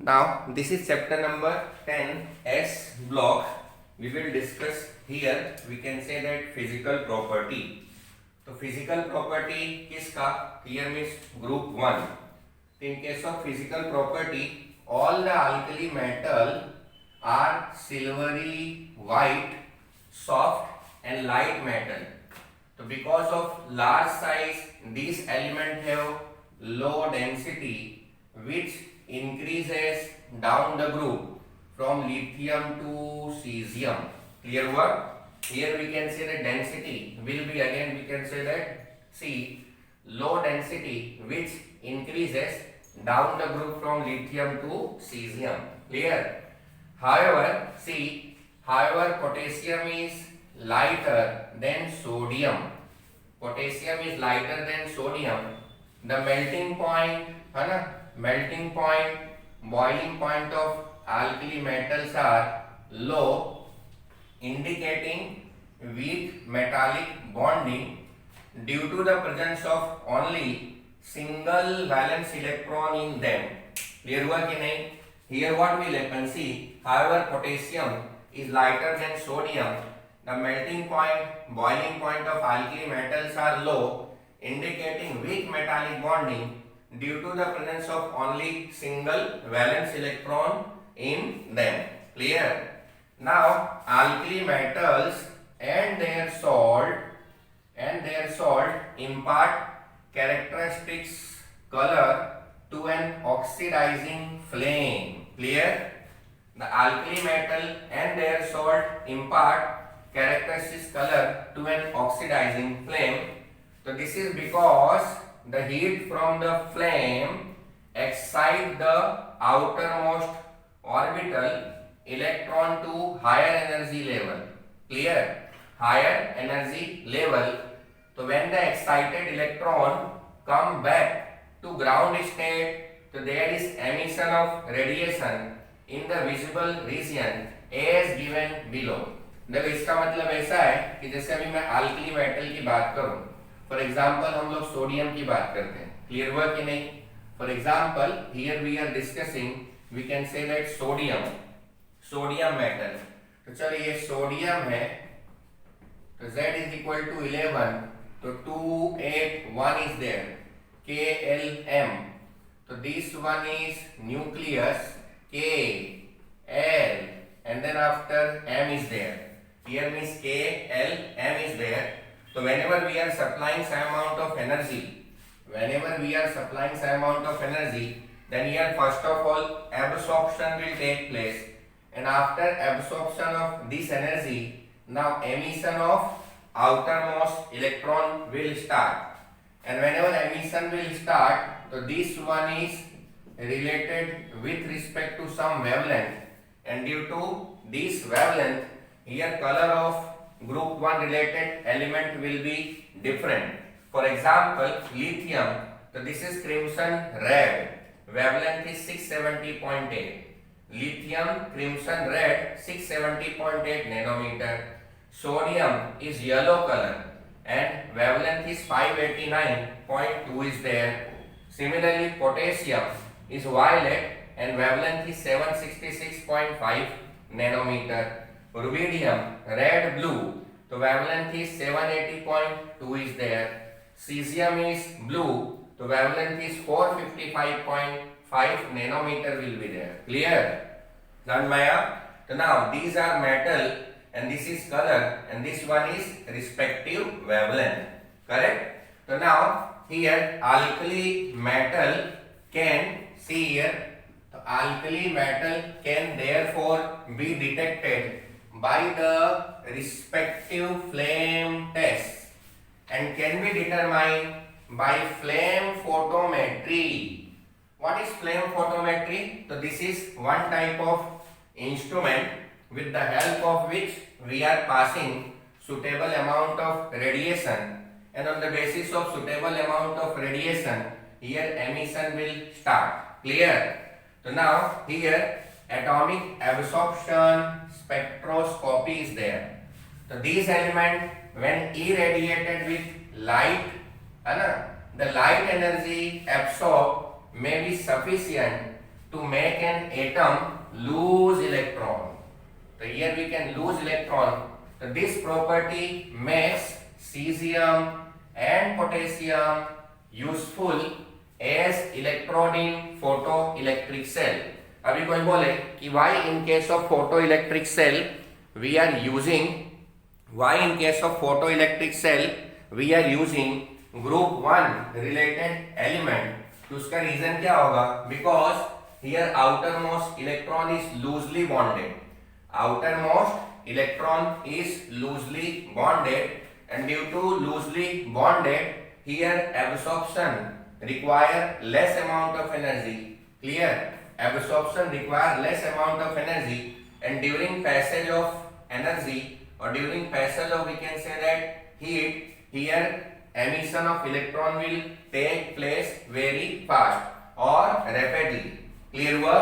Now this is chapter number 10 S block. We will discuss here. We can say that physical property. तो physical property किसका? Here means group 1. In case of physical property, all the alkali metal are silvery white, soft and light metal. So because of large size, these elements have low density, which increases down the group from lithium to cesium. Clear what? Here we can say the density will be, again we can say that C, low density which increases down the group from lithium to cesium. Clear? However, potassium is lighter than sodium. Potassium is lighter than sodium. The melting point, boiling point of alkali metals are low, indicating weak metallic bonding due to the presence of only single valence electron in them. Clear हुआ कि नहीं? Here what will happen? See, however potassium is lighter than sodium, the melting point, boiling point of alkali metals are low, indicating weak metallic bonding due to the presence of only single valence electron in them. Clear? Now alkali metals and their salt impart characteristics color to an oxidizing flame. Clear? The alkali metal and their salt impart characteristics color to an oxidizing flame. So this is because the heat from the flame excites the outermost orbital electron to higher energy level. Clear? Higher energy level. So when the excited electron come back to ground state, so there is emission of radiation in the visible region as given below. देखो इसका मतलब ऐसा है कि जैसे अभी मैं alkali metal की बात करूं, फॉर एग्जांपल हम लोग सोडियम की बात करते हैं. क्लियर हुआ कि नहीं? For example here we are discussing, we can say that sodium metal. तो चलो ये सोडियम है, तो Z is equal to 11, तो 2 8 1 is there, KLM. So this one is nucleus, K L, and then after M is there. Here means K L M is there. So whenever we are supplying some amount of energy, then here first of all absorption will take place, and after absorption of this energy, now emission of outermost electron will start. And whenever emission will start, so this one is related with respect to some wavelength, and due to this wavelength, here color of group 1 related element will be different. For example, lithium, so this is crimson red, wavelength is 670.8. Lithium crimson red 670.8 nanometer. Sodium is yellow color and wavelength is 589.2 is there. Similarly, potassium is violet and wavelength is 766.5 nanometer. Rubidium red blue, so wavelength is 780.2 is there. Cesium is blue, so wavelength is 455.5 nanometer will be there. Clear? Done, Maya? So now these are metal and this is color and this one is respective wavelength. Correct? So now here alkali metal can, see here, so alkali metal can therefore be detected by the respective flame test and can be determined by flame photometry. What is flame photometry? So this is one type of instrument with the help of which we are passing suitable amount of radiation, and on the basis of suitable amount of radiation, here emission will start. Clear? So now here atomic absorption spectroscopy is there. So these elements when irradiated with light, the light energy absorbed may be sufficient to to make an atom lose electron. So here we can lose electron. So this property makes cesium and potassium useful as electrode in photoelectric cell. अभी कोई बोले कि why in case of photoelectric cell we are using group 1 related element. तो उसका reason क्या होगा? Because here outermost electron is loosely bonded. Outermost electron is loosely bonded, and due to loosely bonded, here absorption require less amount of energy. Clear? Absorption require less amount of energy, and during passage of energy, or during passage of, we can say that, heat, here emission of electron will take place very fast or rapidly. Clear हुआ?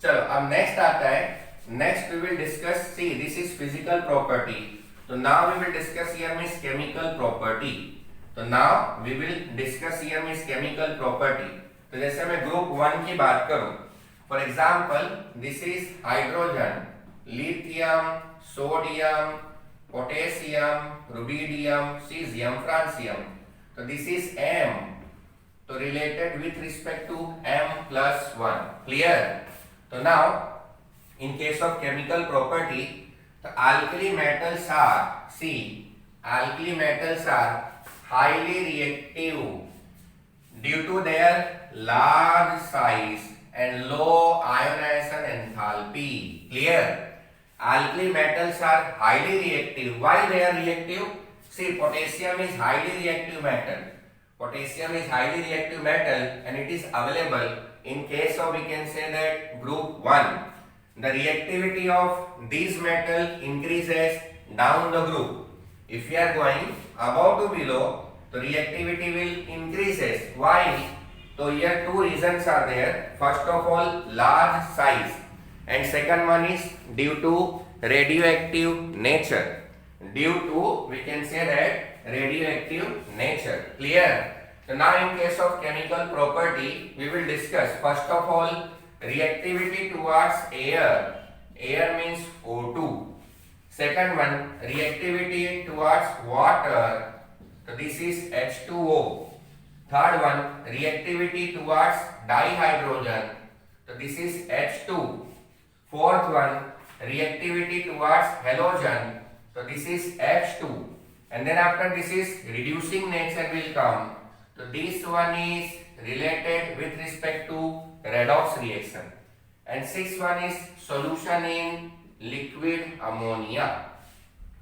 चलो अब next आता है. Next we will discuss, see this is physical property. So now we will discuss here means chemical property. So now we will discuss here means chemical property. तो जैसे मैं group 1 की बात करूं, for example this is hydrogen, lithium, sodium, potassium, rubidium, cesium, francium. So this is M. So related with respect to M plus 1. Clear? So now in case of chemical property, the alkali metals are, see, alkali metals are highly reactive due to their large size and low ionization enthalpy. Clear? Alkali metals are highly reactive. Why they are reactive? See, potassium is highly reactive metal. Potassium is highly reactive metal, and it is available in case of, we can say that, group 1. The reactivity of these metal increases down the group. If we are going above to below, the reactivity will increases. Why? So here two reasons are there. First of all, large size, and second one is due to radioactive nature. Due to, we can say that, radioactive nature. Clear? So now in case of chemical property, we will discuss first of all reactivity towards air. Air means O2. Second one, reactivity towards water. So this is H2O. Third one, reactivity towards dihydrogen. So this is H2. Fourth one, reactivity towards halogen. So this is H2. And then after this is reducing nature will come. So this one is related with respect to redox reaction. And sixth one is solution in liquid ammonia.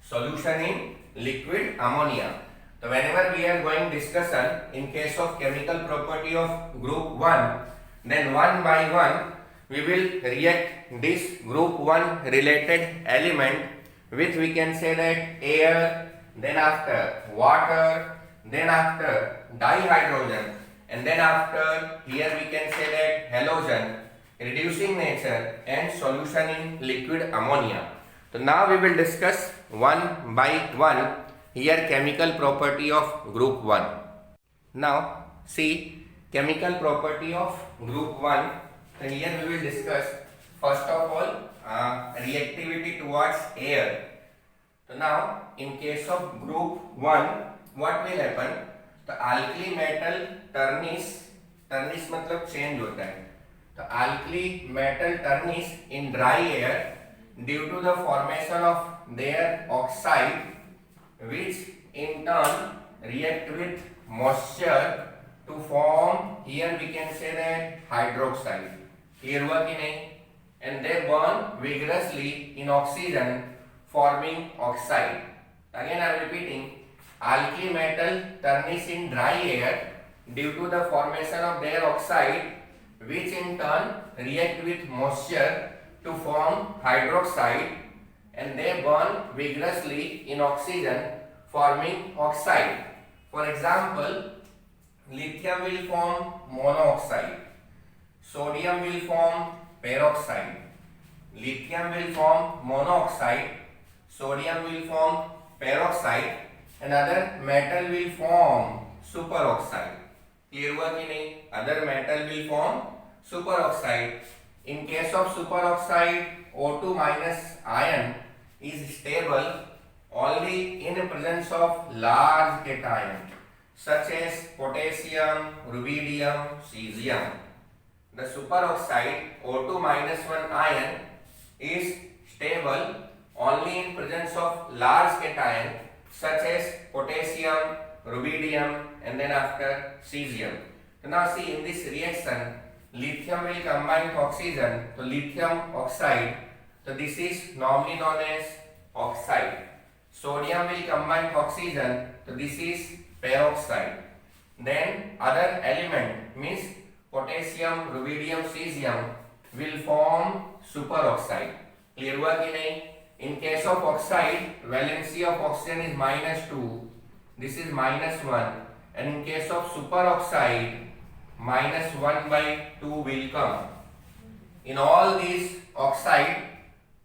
Solution in liquid ammonia. So whenever we are going discussion in case of chemical property of group 1, then one by one we will react this group 1 related element with, we can say that, air, then after water, then after dihydrogen, and then after, here we can say that, halogen, reducing nature, and solution in liquid ammonia. So now we will discuss one by one here chemical property of group 1. Now see chemical property of group 1. So here we will discuss first of all reactivity towards air. So now in case of group 1, what will happen? The alkali metal tarnish मतलब change होता है. The alkali metal tarnish in dry air due to the formation of their oxide, which in turn react with moisture to form, here we can say that, hydroxide. Clear हुआ कि नहीं? And they burn vigorously in oxygen, forming oxide. Again I am repeating, alkali metal tarnish in dry air due to the formation of their oxide, which in turn react with moisture to form hydroxide, and they burn vigorously in oxygen, forming oxide. For example, lithium will form monoxide, sodium will form peroxide. Lithium will form monoxide, sodium will form peroxide, and other metal will form superoxide. Clear हुआ कि नहीं? Other metal will form superoxide. In case of superoxide, O2 minus ion is stable only in presence of large cation such as potassium, rubidium, cesium. The superoxide O2 minus 1 ion is stable only in presence of large cation such as potassium, rubidium, and then after cesium. So now see, in this reaction lithium will combine with oxygen, so lithium oxide, so this is normally known as oxide. Sodium will combine with oxygen, so this is peroxide. Then other element means potassium, rubidium, cesium will form superoxide. Clear हुआ कि नहीं? In case of oxide, valency of oxygen is -2, this is -1, and in case of superoxide, -1/2 will come. In all these oxide,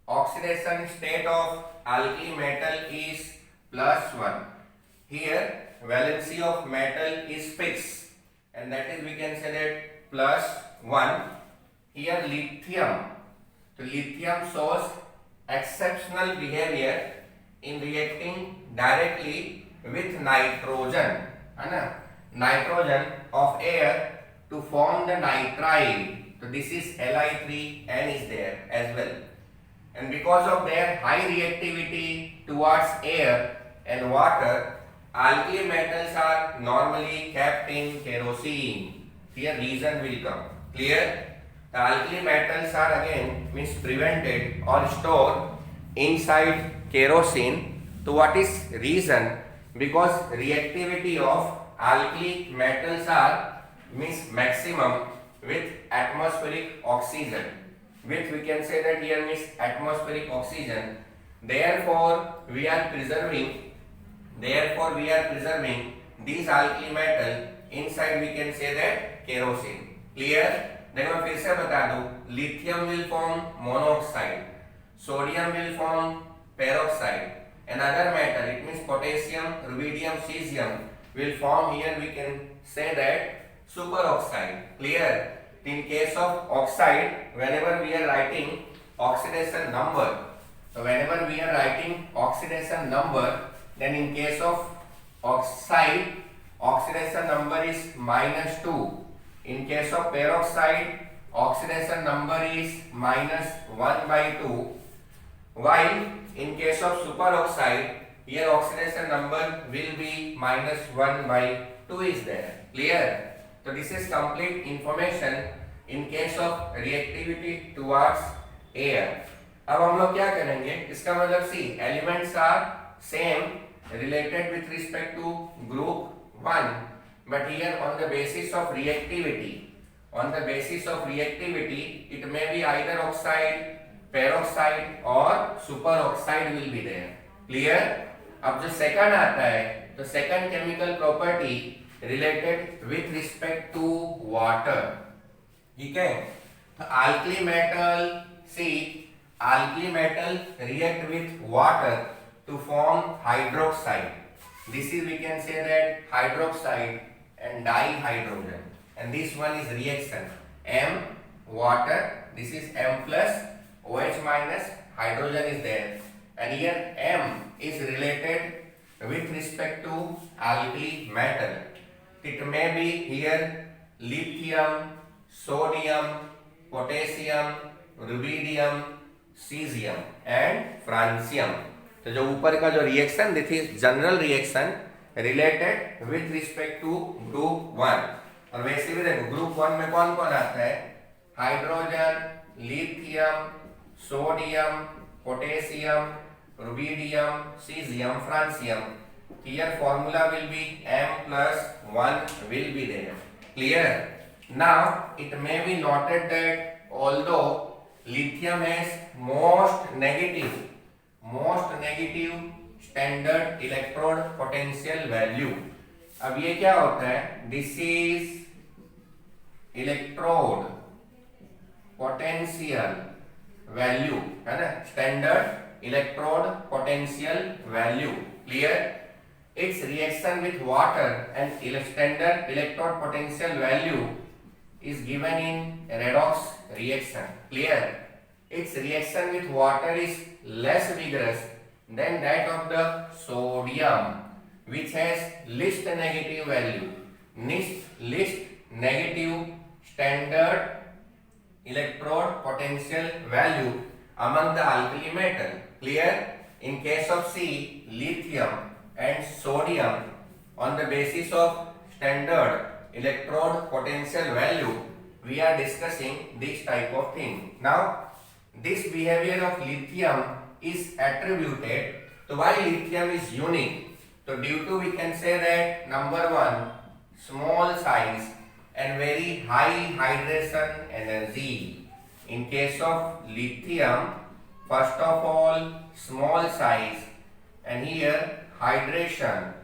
oxidation state of alkali metal is +1. Here valency of metal is fixed, and that is we can say that +1. Here lithium, so lithium shows exceptional behavior in reacting directly with nitrogen, है ना, nitrogen of air to form the nitrile. So this is Li3N is there as well, and because of their high reactivity towards air and water, alkali metals are normally kept in kerosene. Here reason will come. Clear? The alkali metals are again means prevented or stored inside kerosene. So what is reason? Because reactivity of alkali metals are means maximum with atmospheric oxygen, which we can say that here means atmospheric oxygen. Therefore we are preserving these alkali metal inside, we can say that kerosene. Clear? Then मैं फिर से बता दूं, lithium will form monoxide, sodium will form peroxide, and other metal, it means potassium, rubidium, cesium will form here, we can say that superoxide. Clear? In case of oxide, whenever we are writing oxidation number, so whenever we are writing oxidation number, then in case of oxide, oxidation number is -2. In case of peroxide, oxidation number is -1/2. While in case of superoxide, here oxidation number will be -1/2 is there. Clear? So this is complete information in case of reactivity towards air. अब हम लोग क्या करेंगे, इसका मतलब सी elements are same related with respect to group 1, but here on the basis of reactivity, it may be either oxide, peroxide or superoxide will be there. Clear? अब जो second आता है, तो second chemical property related with respect to water. ठीक है? तो alkali metal react with water to form hydroxide. This is, we can say that hydroxide and dihydrogen, and this one is reaction M water, this is M plus OH minus hydrogen is there, and here M is related with respect to alkali metal. It may be here lithium, sodium, potassium, rubidium, cesium and francium. तो जो ऊपर का जो reaction, this is general reaction related with respect to group 1. और वैसे भी देखो group 1 में कौन कौन आता है, hydrogen, lithium, sodium, potassium, rubidium, cesium, francium. Here formula will be M+1 will be there. Clear? Now it may be noted that although lithium has most negative standard electrode potential value. अब ये क्या होता है, this is electrode potential value, है ना, standard electrode potential value. Clear? Its reaction with water and standard electrode potential value is given in redox reaction. Clear? Its reaction with water is less vigorous than that of the sodium, which has least negative value, least negative standard electrode potential value among the alkali metal. Clear? In case of C, lithium and sodium, on the basis of standard electrode potential value, we are discussing this type of thing. Now, this behavior of lithium is attributed to why lithium is unique. So due to, we can say that, number one, small size and very high hydration energy. In case of lithium, first of all, small size, and here hydration.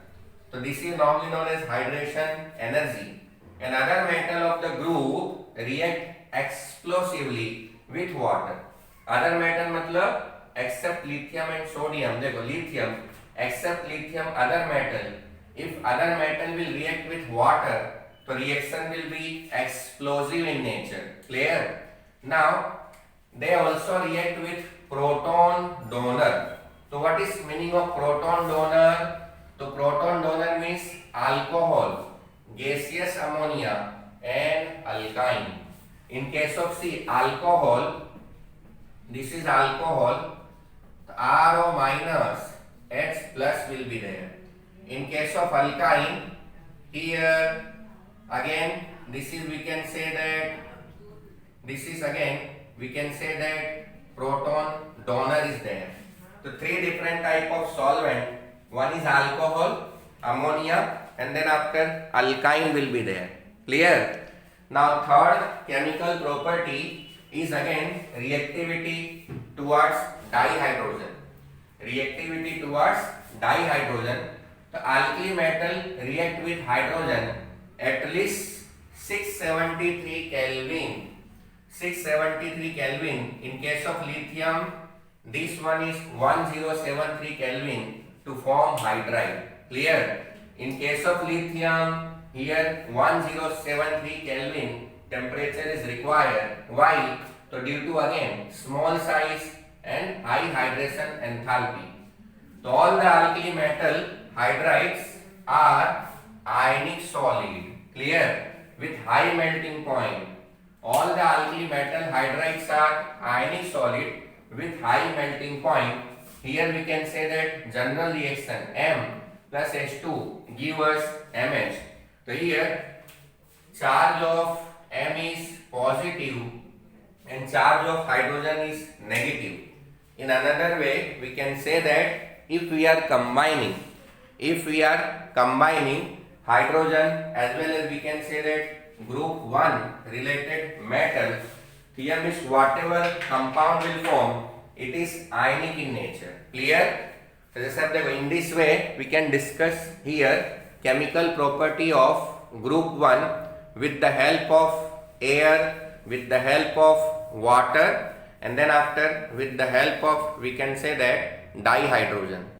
So this is normally known as hydration energy. Another metal of the group react explosively with water. Other metal मतलब except lithium and sodium. देखो lithium except lithium, other metal. If other metal will react with water, so reaction will be explosive in nature. Clear? Now they also react with proton donor. So what is meaning of proton donor? So proton donor means alcohol, gaseous ammonia and alkyne. In case of C, alcohol, this is alcohol, RO minus, H plus will be there. In case of alkyne, here again this is, we can say that, this is again we can say that proton donor is there. So three different type of solvent. One is alcohol, ammonia, and then after alkyne will be there. Clear? Now third chemical property is again reactivity towards dihydrogen. Reactivity towards dihydrogen. The alkali metal react with hydrogen at least 673 Kelvin. 673 Kelvin. In case of lithium, this one is 1073 Kelvin to form hydride. Clear? In case of lithium, here 1073 Kelvin temperature is required. Why? So due to again small size and high hydration enthalpy. So all the alkali metal hydrides are ionic solid. Clear? With high melting point. All the alkali metal hydrides are ionic solid with high melting point. Here we can say that general reaction M plus H2 give us MH. So here charge of M is positive and charge of hydrogen is negative. In another way, we can say that if we are combining hydrogen as well as, we can say that, group 1 related metal, here means whatever compound will form, it is ionic in nature. Clear? So in this way we can discuss here chemical property of group 1 with the help of air, with the help of water, and then after with the help of, we can say that, dihydrogen.